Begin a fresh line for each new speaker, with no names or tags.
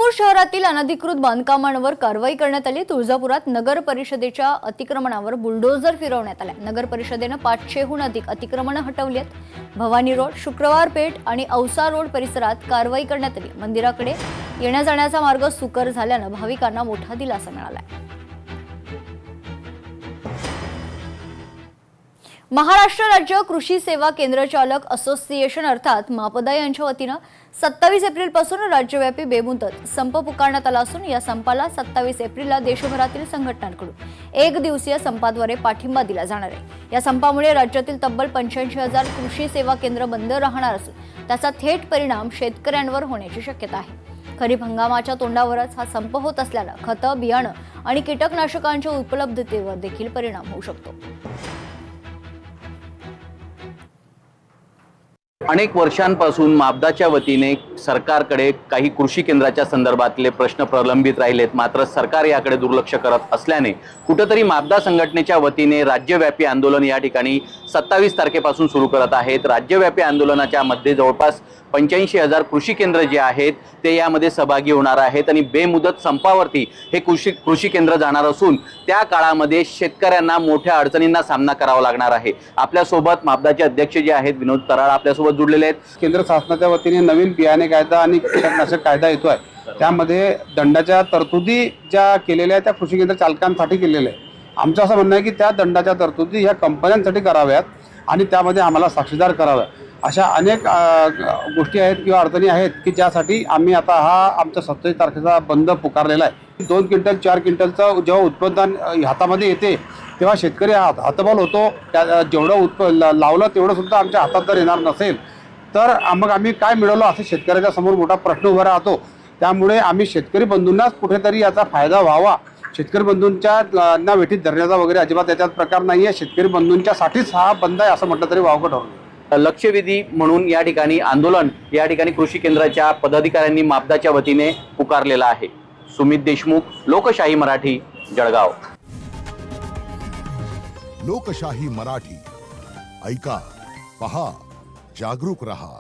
तुळजापूर शहरातील अनधिकृत बांधकामांवर कारवाई करण्यात आली। तुळजापुरात नगर परिषदेच्या अतिक्रमणावर बुलडोझर फिरवण्यात आले। नगर परिषदेने 500हून अधिक अतिक्रमणे हटवली आहेत। भवानी रोड, शुक्रवार पेठ आणि औसा रोड परिसरात कारवाई करण्यात आली। मंदिराकडे येण्या जाण्याचा मार्ग सुकर झाल्याने भाविकांना मोठा दिलासा मिळाला। महाराष्ट्र राज्य कृषी सेवा केंद्र चालक असोसिएशन अर्थात मापदा यांच्या वतीने 27 एप्रिल पासून राज्यव्यापी बेमुदत संप पुकारण्यात आला असून या संपाला 27 एप्रिलला देशभरातील संघटनांकडून एक दिवसीय संपाद्वारे पाठिंबा दिला जाणार आहे। या संपामुळे राज्यातील तब्बल 85,000 कृषी सेवा केंद्र बंद राहणार असून त्याचा थेट परिणाम शेतकऱ्यांवर होण्याची शक्यता आहे। खरीप हंगामाच्या तोंडावरच हा संप होत असल्याने खतं, बियाणं आणि कीटकनाशकांच्या उपलब्धतेवर देखील परिणाम होऊ शकतो।
अनेक वर्षांपासून मापदाच्या वतीने सरकारकडे काही कृषी केंद्राच्या संदर्भातले प्रश्न प्रलंबित राहिलेत। मात्र सरकार याकडे दुर्लक्ष करत असल्याने कुठेतरी मापदा संघटनेच्या वतीने राज्यव्यापी आंदोलन या ठिकाणी 27 तारखेपासून सुरू करत आहेत। राज्यव्यापी आंदोलनाच्या मध्ये जवळपास 85,000 कृषी केंद्र जे आहेत ते यामध्ये सहभागी होणार आहेत आणि बेमुदत संपावरती हे कृषी केंद्र जाणार असून त्या काळामध्ये शेतकऱ्यांना मोठ्या अडचणींना सामना करावा लागणार आहे। आपल्यासोबत मापदाचे अध्यक्ष जे आहेत विनोद कराड आपल्यासोबत जुळलेले आहेत।
केंद्र शासनाच्या वतीने नवीन बियाणे कायदा आणि कीटकनाशक कायदा येतो आहे, त्यामध्ये दंडाच्या तरतुदी ज्या केलेल्या आहेत त्या कृषी केंद्र चालकांसाठी केलेल्या आहे। आमचं असं म्हणणं आहे की त्या दंडाच्या तरतुदी ह्या कंपन्यांसाठी कराव्यात आणि त्यामध्ये आम्हाला साक्षीदार कराव्या। अशा अनेक गोष्टी आहेत किंवा अडचणी आहेत की ज्यासाठी आम्ही आता हा आमचा 27 तारखेचा बंद पुकारलेला आहे। 2 क्विंटल 4 क्विंटलचं जेव्हा उत्पादन हातामध्ये येते तेव्हा शेतकरी हातबल होतो। जेवढं लावलं तेवढं सुद्धा आमच्या हातात जर येणार नसेल तर मग आम्ही काय मिळवलं असं शेतकऱ्याच्या समोर मोठा प्रश्न उभा राहतो। त्यामुळे आम्ही शेतकरी बंधूंनाच कुठेतरी याचा फायदा व्हावा। शेतकरी बंधूंच्या ना वेठीत धरण्याचा वगैरे अजिबात याच्यात प्रकार नाही आहे। शेतकरी बंधूंच्यासाठीच हा बंद आहे असं म्हटलं तरी वावगं ठरलं।
लक्षवेधी म्हणून या ठिकाणी आंदोलन या ठिकाणी कृषी केंद्राच्या पदाधिकाऱ्यांनी मापदाच्या वतीने पुकारलेला आहे। सुमित देशमुख, लोकशाही मराठी, जळगाव।
लोकशाही मराठी ऐका, पहा, जागरूक रहा।